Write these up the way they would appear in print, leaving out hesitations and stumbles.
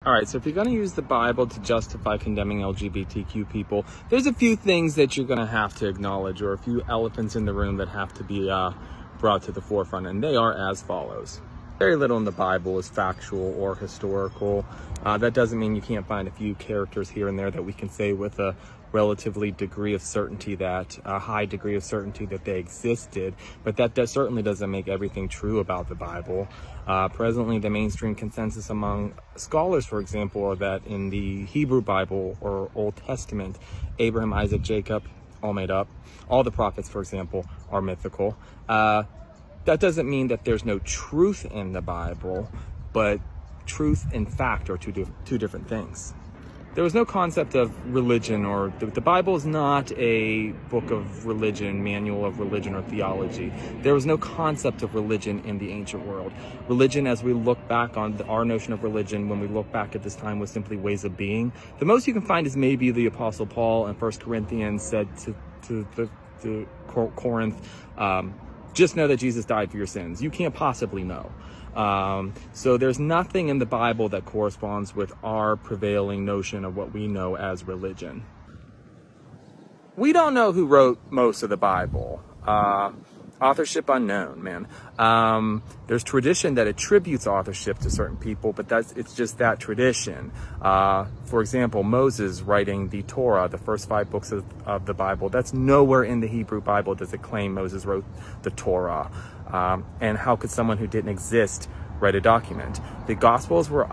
All right, so if you're going to use the Bible to justify condemning LGBTQ people, there's a few things that you're going to have to acknowledge, or a few elephants in the room that have to be brought to the forefront, and they are as follows. Very little in the Bible is factual or historical. That doesn't mean you can't find a few characters here and there that we can say with a relatively degree of certainty, that a high degree of certainty that they existed, but that certainly doesn't make everything true about the Bible. Presently, the mainstream consensus among scholars, for example, are that in the Hebrew Bible or Old Testament, Abraham, Isaac, Jacob, all made up. All the prophets, for example, are mythical. That doesn't mean that there's no truth in the Bible, but truth and fact are two different things. There was no concept of religion, or the Bible is not a book of religion, manual of religion or theology. There was no concept of religion in the ancient world. Religion, as we look back on our notion of religion, when we look back at this time, was simply ways of being. The most you can find is maybe the Apostle Paul in 1 Corinthians said to Corinth, just know that Jesus died for your sins. You can't possibly know. So there's nothing in the Bible that corresponds with our prevailing notion of what we know as religion. We don't know who wrote most of the Bible. Authorship unknown, man. There's tradition that attributes authorship to certain people, but it's just that tradition. For example, Moses writing the Torah, the first 5 books of the Bible, that's nowhere in the Hebrew Bible does it claim Moses wrote the Torah. And how could someone who didn't exist write a document? The Gospels were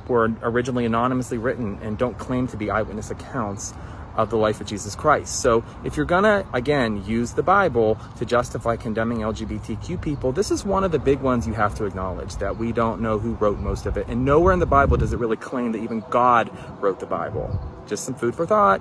originally anonymously written and don't claim to be eyewitness accounts of the life of Jesus Christ. So if you're gonna, again, use the Bible to justify condemning LGBTQ people, this is one of the big ones you have to acknowledge, that we don't know who wrote most of it. And nowhere in the Bible does it really claim that even God wrote the Bible. Just some food for thought.